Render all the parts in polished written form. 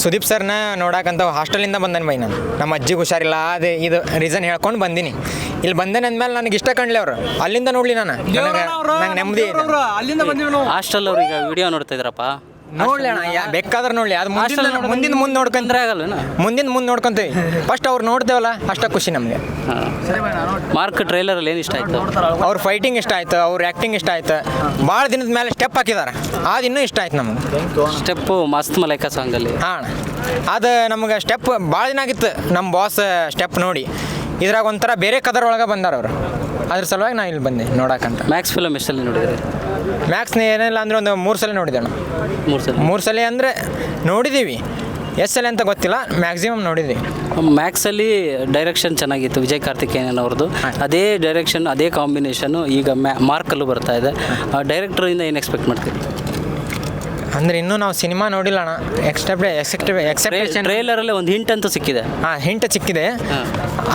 ಸುದೀಪ್ ಸರ್ನ ನೋಡಕ್ಕಂತ ಹಾಸ್ಟೆಲಿಂದ ಬಂದನು ಬೈ. ನಾನು ನಮ್ಮ ಅಜ್ಜಿಗೆ ಹುಷಾರಿಲ್ಲ, ಅದು ಇದು ರೀಸನ್ ಹೇಳ್ಕೊಂಡು ಬಂದೀನಿ. ಇಲ್ಲಿ ಬಂದೇನೆ ಅಂದಮೇಲೆ ನನಗೆ ಇಷ್ಟ ಕಾಣಲಿ ಅವರು, ಅಲ್ಲಿಂದ ನೋಡಲಿ ನಾನು, ನಂಗೆ ನೆಮ್ಮದಿ ಇದೆ. ಹಾಸ್ಟೆಲ್ ಅವ್ರಿಗೆ ವಿಡಿಯೋ ನೋಡ್ತಾ ಇದ್ರಪ್ಪ, ನೋಡ್ಲಿ ಅಣ್ಣ, ಬೇಕಾದ್ರೆ ನೋಡ್ಲಿ. ಅದು ಮುಂದಿನ ಮುಂದೆ ನೋಡ್ಕೊಂಡ್ರೆ ಆಗಲ್ವೇನ? ಮುಂದೆ ನೋಡ್ಕೊಂತೀವಿ. ಫಸ್ಟ್ ಅವ್ರು ನೋಡ್ತೇವಲ್ಲ ಅಷ್ಟ ಖುಷಿ ನಮಗೆ. ಮಾರ್ಕ್ ಟ್ರೈಲರಲ್ಲಿ ಏನು ಇಷ್ಟ ಆಯ್ತು? ಅವ್ರ ಫೈಟಿಂಗ್ ಇಷ್ಟ ಆಯ್ತು, ಅವ್ರ ಆ್ಯಕ್ಟಿಂಗ್ ಇಷ್ಟ ಆಯ್ತು. ಭಾಳ ದಿನದ ಮೇಲೆ ಸ್ಟೆಪ್ ಹಾಕಿದ್ದಾರೆ, ಅದು ಇನ್ನೂ ಇಷ್ಟ ಆಯ್ತು ನಮಗೆ. ಸ್ಟೆಪ್ಪು ಮಸ್ತ್ ಮಲೈಕ ಸಾಂಗಲ್ಲಿ. ಹಾಂ, ಅದು ನಮ್ಗೆ ಸ್ಟೆಪ್ ಭಾಳ ದಿನ ಆಗಿತ್ತು ನಮ್ಮ ಬಾಸ್ ಸ್ಟೆಪ್ ನೋಡಿ. ಇದ್ರಾಗ ಒಂಥರ ಬೇರೆ ಕದರ್ ಒಳಗೆ ಬಂದಾರ ಅವರು, ಅದ್ರ ಸಲುವಾಗಿ ನಾನು ಇಲ್ಲಿ ಬಂದೆ ನೋಡಕ್ಕಂತ. ಮ್ಯಾಕ್ಸ್ ಫಿಲಮ್ ಎಷ್ಟಲ್ಲಿ ನೋಡಿದ್ರಿ? ಮ್ಯಾಕ್ಸ್ನ ಏನಿಲ್ಲ ಅಂದರೆ ಒಂದು 3 ಸಲ ನೋಡಿದೆ ನಾನು. 3 ಸಲ ಅಂದರೆ ನೋಡಿದ್ದೀವಿ, ಎಷ್ಟು ಸಲ ಅಂತ ಗೊತ್ತಿಲ್ಲ, ಮ್ಯಾಕ್ಸಿಮಮ್ ನೋಡಿದ್ದೀವಿ. ಮ್ಯಾಕ್ಸಲ್ಲಿ ಡೈರೆಕ್ಷನ್ ಚೆನ್ನಾಗಿತ್ತು, ವಿಜಯ್ ಕಾರ್ತಿಕೇಯನ್ ಅವ್ರದ್ದು. ಅದೇ ಡೈರೆಕ್ಷನ್, ಅದೇ ಕಾಂಬಿನೇಷನ್ನು ಈಗ ಮಾರ್ಕಲ್ಲೂ ಬರ್ತಾ ಇದೆ. ಡೈರೆಕ್ಟ್ರಿಂದ ಏನು ಎಕ್ಸ್ಪೆಕ್ಟ್ ಮಾಡ್ತೀವಿ? ಅಂದರೆ ಇನ್ನೂ ನಾವು ಸಿನಿಮಾ ನೋಡಿಲ್ಲ ಅಣ್ಣ. ಎಕ್ಸೆಪ್ಟೇಷನ್ ಟ್ರೈಲರಲ್ಲಿ ಒಂದು ಹಿಂಟ್ ಅಂತೂ ಸಿಕ್ಕಿದೆ. ಹಾಂ, ಹಿಂಟ್ ಸಿಕ್ಕಿದೆ.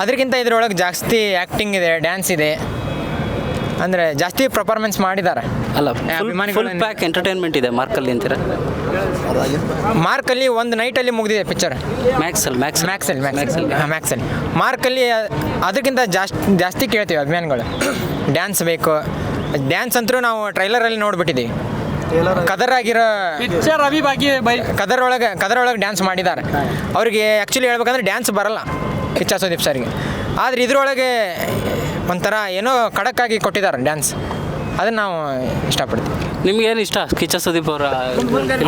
ಅದಕ್ಕಿಂತ ಇದ್ರೊಳಗೆ ಜಾಸ್ತಿ ಆ್ಯಕ್ಟಿಂಗ್ ಇದೆ, ಡ್ಯಾನ್ಸ್ ಇದೆ, ಅಂದರೆ ಜಾಸ್ತಿ ಪರ್ಫಾರ್ಮೆನ್ಸ್ ಮಾಡಿದ್ದಾರೆ. ಅಲ್ಲ, ಫುಲ್ ಪ್ಯಾಕ್ ಎಂಟರ್ಟೈನ್ಮೆಂಟ್ ಇದೆ ಮಾರ್ಕಲ್ಲಿ ಅಂತೀರ? ಮಾರ್ಕಲ್ಲಿ ಒಂದು ನೈಟಲ್ಲಿ ಮುಗಿದಿದೆ ಪಿಕ್ಚರ್. ಮ್ಯಾಕ್ಸಲ್ಲಿ ಮಾರ್ಕಲ್ಲಿ ಅದಕ್ಕಿಂತ ಜಾಸ್ತಿ ಕೇಳ್ತೀವಿ ಅಭಿಮಾನಿಗಳು. ಡ್ಯಾನ್ಸ್ ಬೇಕು, ಡ್ಯಾನ್ಸ್ ಅಂತೂ ನಾವು ಟ್ರೈಲರಲ್ಲಿ ನೋಡ್ಬಿಟ್ಟಿದ್ದೀವಿ. ಕದರ್ ಆಗಿರೋ ಪಿಕ್ಚರ್ ಕದರ್ ಒಳಗೆ ಡ್ಯಾನ್ಸ್ ಮಾಡಿದ್ದಾರೆ. ಅವ್ರಿಗೆ ಆ್ಯಕ್ಚುಲಿ ಹೇಳ್ಬೇಕಂದ್ರೆ ಡ್ಯಾನ್ಸ್ ಬರಲ್ಲ ಕಿಚ್ಚ ಸುದೀಪ್ ಸರ್ಗೆ, ಆದರೆ ಇದ್ರೊಳಗೆ ಒಂಥರ ಏನೋ ಖಡಕ್ಕಾಗಿ ಕೊಟ್ಟಿದ್ದಾರೆ ಡ್ಯಾನ್ಸ್, ಅದನ್ನು ನಾವು ಇಷ್ಟಪಡ್ತೀವಿ. ನಿಮ್ಗೇನು ಇಷ್ಟ ಕಿಚ್ಚ ಸುದೀಪ್ ಅವರ?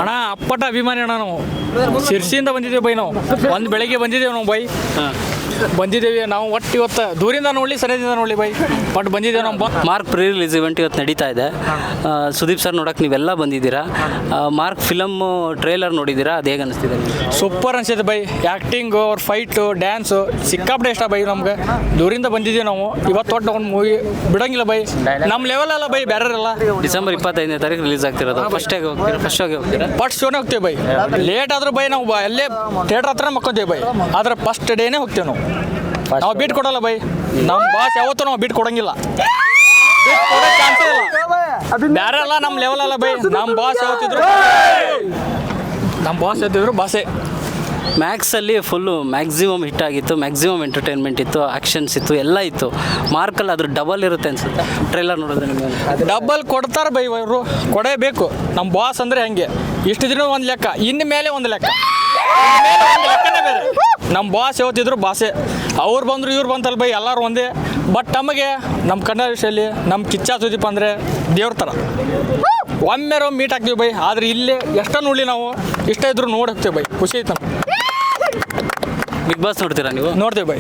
ಅಣ್ಣ ಅಪ್ಪಟ ಅಭಿಮಾನಿ ಅಣ್ಣ ನಾವು. ಶಿರ್ಸಿಯಿಂದ ಬಂದಿದ್ದೇವೆ ಬೈ, ನಾವು ಒಂದು ಬೆಳಗ್ಗೆ ಬಂದಿದ್ದೇವೆ ನಾವು ಬೈ. ಬಂದಿದ್ದೇವೆ ನಾವು ಒಟ್ಟು ಇವತ್ತು ದೂರಿಂದ ನೋಡಲಿ ಸರಿದಿಂದ ನೋಡಲಿ ಬೈ, ಒಟ್ಟು ಬಂದಿದ್ದೇವೆ ನಾವು. ಮಾರ್ಕ್ ಪ್ರೀ ರಿಲೀಸ್ ಇವೆಂಟ್ ಇವತ್ತು ನಡೀತಾ ಇದೆ. ಸುದೀಪ್ ಸರ್ ನೋಡೋಕೆ ನೀವೆಲ್ಲ ಬಂದಿದ್ದೀರಾ. ಮಾರ್ಕ್ ಫಿಲಮ್ಮು ಟ್ರೇಲರ್ ನೋಡಿದ್ದೀರಾ, ಅದು ಹೇಗೆ ಅನಿಸ್ತಿದೆ? ಸೂಪರ್ ಅನಿಸಿದೆ ಬೈ. ಆ್ಯಕ್ಟಿಂಗು, ಅವ್ರ ಫೈಟು, ಡ್ಯಾನ್ಸು ಸಿಕ್ಕಾಪಟ್ಟೆ ಇಷ್ಟ ಬೈ ನಮ್ಗೆ. ದೂರಿಂದ ಬಂದಿದ್ದೀವಿ ನಾವು. ಇವತ್ತು ಒಟ್ಟು ಒಂದು ಮೂವಿ ಬಿಡೋಂಗಿಲ್ಲ ಬೈ, ನಮ್ಮ ಲೆವೆಲ್ ಅಲ್ಲ ಬೈ, ಬೇರೆಲ್ಲ. ಡಿಸೆಂಬರ್ 25ನೇ ತಾರೀಕು ರಿಲೀಸ್ ಆಗ್ತಿರೋದು. ಫಸ್ಟ್ ಹೋಗ್ತೀರಾ? ಫಸ್ಟ್ ಶೋನೇ ಹೋಗ್ತೀವಿ ಬೈ. ಲೇಟ್ ಆದ್ರೂ ಬೈ ನಾವು ಅಲ್ಲೇ ಥಿಯೇಟ್ರ್ ಹತ್ರ ಮಕ್ಕೋತೀವಿ ಬೈ, ಆದ್ರೆ ಫಸ್ಟ್ ಡೇನೇ ಹೋಗ್ತೀವಿ ನಾವು. ನಾವು ಬೀಟ್ ಕೊಡಲ್ಲ ಬೈ, ನಮ್ಮ ಬಾಸ್ ಯಾವತ್ತೂ ನಾವು ಬೀಟ್ ಕೊಡಂಗಿಲ್ಲ. ಬೇರೆ ಅಲ್ಲ, ನಮ್ಮ ಲೆವೆಲ್ ಅಲ್ಲ ಬೈ. ನಮ್ಮ ಬಾಸ್ ಯಾವತ್ತಿದ್ರು ಬಾಸೆ. ಮ್ಯಾಕ್ಸಲ್ಲಿ ಫುಲ್ಲು ಮ್ಯಾಕ್ಸಿಮಮ್ ಹಿಟ್ ಆಗಿತ್ತು, ಮ್ಯಾಕ್ಸಿಮಮ್ ಎಂಟರ್ಟೈನ್ಮೆಂಟ್ ಇತ್ತು, ಆ್ಯಕ್ಷನ್ಸ್ ಇತ್ತು, ಎಲ್ಲ ಇತ್ತು. ಮಾರ್ಕಲ್ಲಿ ಅದ್ರ ಡಬಲ್ ಇರುತ್ತೆ ಅನ್ಸುತ್ತೆ ಟ್ರೈಲರ್ ನೋಡಿದ್ರೆ ನಿಮಗೆ. ಡಬಲ್ ಕೊಡ್ತಾರೆ ಬೈ, ಅವರು ಕೊಡೇಬೇಕು. ನಮ್ಮ ಬಾಸ್ ಅಂದರೆ ಹಂಗೆ, ಇಷ್ಟು ದಿನ ಒಂದು ಲೆಕ್ಕ, ಇನ್ನು ಮೇಲೆ ಒಂದು ಲೆಕ್ಕ, ಲೆಕ್ಕನೇ ಬೇರೆ. ನಮ್ಮ ಬಾಸ್ ಯಾವತ್ತಿದ್ರು ಬಾಸೆ. ಅವ್ರು ಬಂದರು ಇವ್ರು ಬಂತಲ್ಲ ಬೈ, ಎಲ್ಲರೂ ಒಂದೇ. ಬಟ್ ನಮಗೆ ನಮ್ಮ ಕನ್ನಡ ವಿಷಯಲ್ಲಿ ನಮ್ಮ ಕಿಚ್ಚ ಸುದೀಪ್ ಅಂದರೆ ದೇವ್ರ ಥರ. ಒಮ್ಮೆ ಮೀಟ್ ಹಾಕ್ತೀವಿ ಬೈ, ಆದರೆ ಇಲ್ಲೇ ಎಷ್ಟ ನೋಡಲಿ ನಾವು, ಇಷ್ಟ ಇದ್ರು ನೋಡಿ ಹೋಗ್ತೀವಿ ಬೈ, ಖುಷಿ ಐತೆ ನಮ್ಗೆ. ಬಿಗ್ ಬಾಸ್ ನೋಡ್ತೀರಾ ನೀವು? ನೋಡ್ತೇವೆ ಬೈ.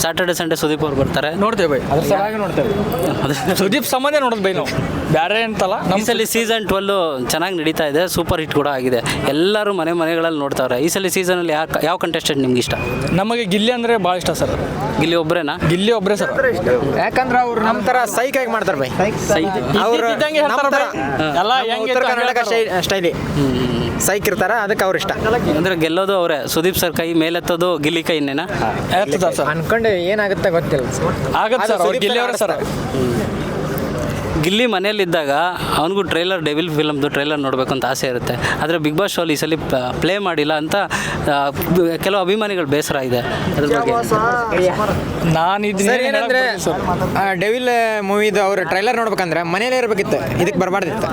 ಸ್ಯಾಟರ್ಡೆ ಸಂಡೇ ಸುದೀಪ್ ಅವ್ರು ಬರ್ತಾರೆ, ನೋಡ್ತೇವೆ ಬೈ. ಅದ್ರ ಸಲುವಾಗಿ ನೋಡ್ತೇವೆ. ಸುದೀಪ್ ಸಂಬಂಧ ನೋಡೋದು ಬೈ ನಾವು, ಬೇರೆ ಅಂತಲ್ಲ. ಈ ಸಲ ಸೀಸನ್ 12 ಚೆನ್ನಾಗಿ ನಡೀತಾ ಇದೆ, ಸೂಪರ್ ಹಿಟ್ ಕೂಡ ಆಗಿದೆ. ಎಲ್ಲರೂ ಮನೆಗಳಲ್ಲಿ ನೋಡ್ತಾವ್ರೆ. ಈ ಸಲ ಸೀಸನಲ್ಲಿ ಯಾವ ಕಂಟೆಸ್ಟೆಂಟ್ ನಿಮ್ಗೆ ಇಷ್ಟ? ನಮಗೆ ಗಿಲ್ಲಿ ಅಂದರೆ ಭಾಳ ಇಷ್ಟ ಸರ್. ಗಿಲ್ಲಿ ಒಬ್ಬರೇನಾ? ಗಿಲ್ಲಿ ಒಬ್ಬರೇ ಸರ್. ಯಾಕಂದ್ರೆ ಅವ್ರು ನಮ್ಮ ಥರ ಸೈಕಾಗಿ ಮಾಡ್ತಾರೆ ಬೈ. ಅವರು ಎಲ್ಲ ಉತ್ತರ ಕರ್ನಾಟಕ ಸ್ಟೈಲಿ ಸೈಕ್ ಇರ್ತಾರೆ, ಅದಕ್ಕೆ ಅವ್ರು ಇಷ್ಟ. ಅಂದರೆ ಗೆಲ್ಲೋದು ಅವರೇ. ಸುದೀಪ್ ಸರ್ ಕೈ ಮೇಲೆತ್ತೋದು ಗಿಲ್ಲಿ ಕೈನೇನಾ? ಅನ್ಕೊಂಡು ಏನಾಗುತ್ತೆ ಗೊತ್ತಿಲ್ಲ. ಆಗತ್ತೆ ಸರ್, ಅವ್ರು ಗಿಲ್ಲಿ ಅವರೇ ಸರ್. ಗಿಲ್ಲಿ ಮನೆಯಲ್ಲಿದ್ದಾಗ ಅವನಿಗೂ ಡೆವಿಲ್ ಫಿಲಮ್ದು ಟ್ರೈಲರ್ ನೋಡಬೇಕು ಅಂತ ಆಸೆ ಇರುತ್ತೆ. ಆದರೆ ಬಿಗ್ ಬಾಸ್ ಶೋಲಿ ಈ ಸಲ ಪ್ಲೇ ಮಾಡಿಲ್ಲ ಅಂತ ಕೆಲವು ಅಭಿಮಾನಿಗಳು ಬೇಸರ ಇದೆ. ಅದ್ರ ಬಗ್ಗೆ ಏನಂದರೆ ಡೆವಿಲ್ ಮೂವಿದು ಅವ್ರ ಟ್ರೈಲರ್ ನೋಡ್ಬೇಕಂದ್ರೆ ಮನೇಲೇ ಇರಬೇಕಿತ್ತು, ಇದಕ್ಕೆ ಬರಬಾರ್ದಿತ್ತು.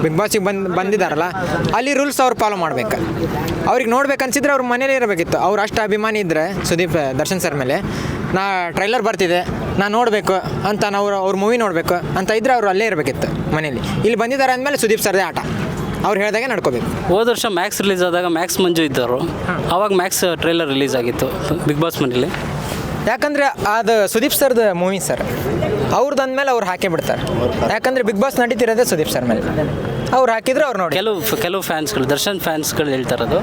ಬಿಗ್ ಬಾಸಿಗೆ ಬಂದಿದ್ದಾರಲ್ಲ, ಅಲ್ಲಿ ರೂಲ್ಸ್ ಅವ್ರು ಫಾಲೋ ಮಾಡ್ಬೇಕು. ಅವ್ರಿಗೆ ನೋಡ್ಬೇಕನ್ಸಿದ್ರೆ ಅವ್ರ ಮನೇಲೇ ಇರಬೇಕಿತ್ತು. ಅವ್ರು ಅಷ್ಟು ಅಭಿಮಾನಿ ಇದ್ದರೆ ಸುದೀಪ್ ದರ್ಶನ್ ಸರ್ ಮೇಲೆ, ನಾ ಟ್ರೈಲರ್ ಬರ್ತಿದೆ ನಾನು ನೋಡಬೇಕು ಅಂತ, ಅವ್ರ ಮೂವಿ ನೋಡಬೇಕು ಅಂತ ಇದ್ದರೆ ಅವರು ಅಲ್ಲೇ ಇರಬೇಕಿತ್ತು ಮನೇಲಿ. ಇಲ್ಲಿ ಬಂದಿದ್ದಾರೆ ಅಂದಮೇಲೆ ಸುದೀಪ್ ಸರ್ದೇ ಆಟ, ಅವ್ರು ಹೇಳಿದಾಗೆ ನಡ್ಕೋಬೇಕು. ಹೋದ ವರ್ಷ ಮ್ಯಾಕ್ಸ್ ರಿಲೀಸ್ ಆದಾಗ ಮ್ಯಾಕ್ಸ್ ಮಂಜು ಇದ್ದರು, ಆವಾಗ ಮ್ಯಾಕ್ಸ್ ಟ್ರೈಲರ್ ರಿಲೀಸ್ ಆಗಿತ್ತು ಬಿಗ್ ಬಾಸ್ ಮನೇಲಿ. ಯಾಕಂದರೆ ಅದು ಸುದೀಪ್ ಸರ್ದು ಮೂವಿ ಸರ್, ಅವ್ರದ್ದು ಅಂದಮೇಲೆ ಅವ್ರು ಹಾಕೇ ಬಿಡ್ತಾರೆ. ಯಾಕಂದರೆ ಬಿಗ್ ಬಾಸ್ ನಡೀತಿರೋದೇ ಸುದೀಪ್ ಸರ್ ಮೇಲೆ, ಅವ್ರು ಹಾಕಿದ್ರೆ ಅವ್ರು ನೋಡಿ. ಕೆಲವು ಫ್ಯಾನ್ಸ್ಗಳು, ದರ್ಶನ್ ಫ್ಯಾನ್ಸ್ಗಳು ಹೇಳ್ತಾರದು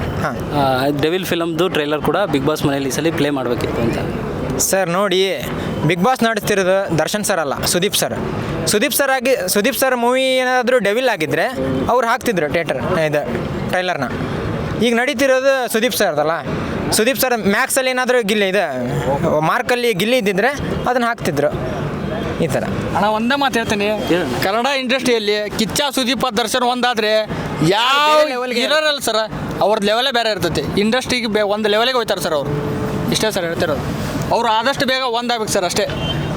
ಡೆವಿಲ್ ಫಿಲಮ್ದು ಟ್ರೈಲರ್ ಕೂಡ ಬಿಗ್ ಬಾಸ್ ಮನೇಲಿ ಈ ಸಲ ಪ್ಲೇ ಮಾಡಬೇಕಿತ್ತು ಅಂತ. ಸರ್ ನೋಡಿ, ಬಿಗ್ ಬಾಸ್ ನಡೆಸ್ತಿರೋದು ದರ್ಶನ್ ಸರ್ ಅಲ್ಲ, ಸುದೀಪ್ ಸರ್ ಮೂವಿ ಏನಾದರೂ ಡೆವಿಲ್ ಆಗಿದ್ದರೆ ಅವ್ರು ಹಾಕ್ತಿದ್ರು ಇದು ಟ್ರೈಲರ್ನ. ಈಗ ನಡೀತಿರೋದು ಸುದೀಪ್ ಸರ್ದಲ್ಲ. ಸುದೀಪ್ ಸರ್ ಮ್ಯಾಕ್ಸಲ್ಲಿ ಏನಾದರೂ ಮಾರ್ಕಲ್ಲಿ ಗಿಲ್ಲಿ ಇದ್ದಿದ್ರೆ ಅದನ್ನು ಹಾಕ್ತಿದ್ರು. ಈ ಥರ ಅಣ್ಣ ಒಂದೇ ಮಾತು ಹೇಳ್ತೀನಿ, ಕನ್ನಡ ಇಂಡಸ್ಟ್ರಿಯಲ್ಲಿ ಕಿಚ್ಚ ಸುದೀಪ ದರ್ಶನ್ ಒಂದಾದರೆ ಯಾವ ಇರೋರಲ್ಲ ಸರ, ಅವ್ರದ್ದು ಲೆವೆಲೇ ಬೇರೆ ಇರ್ತೈತಿ ಇಂಡಸ್ಟ್ರಿಗೆ ಒಂದು ಲೆವೆಲಿಗೆ ಹೋಗ್ತಾರೆ ಸರ್ ಅವರು ಇಷ್ಟೇ ಸರ್ ಹೇಳ್ತಿರೋದು ಅವರು ಆದಷ್ಟು ಬೇಗ ಒಂದಾಗಬೇಕು ಸರ್ ಅಷ್ಟೇ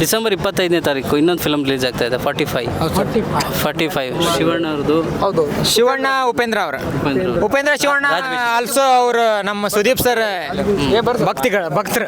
ಡಿಸೆಂಬರ್ 25ನೇ ತಾರೀಕು ಇನ್ನೊಂದು ಫಿಲಮ್ ರಿಲೀಸ್ ಆಗ್ತಾ ಇದೆ 45 ಶಿವಣ್ಣ ಅವ್ರದ್ದು. ಹೌದು ಶಿವಣ್ಣ ಉಪೇಂದ್ರ ಅವರು ಉಪೇಂದ್ರ ಶಿವಣ್ಣ ಆಲ್ಸೋ ಅವರು ನಮ್ಮ ಸುದೀಪ್ ಸರ್ ಭಕ್ತರು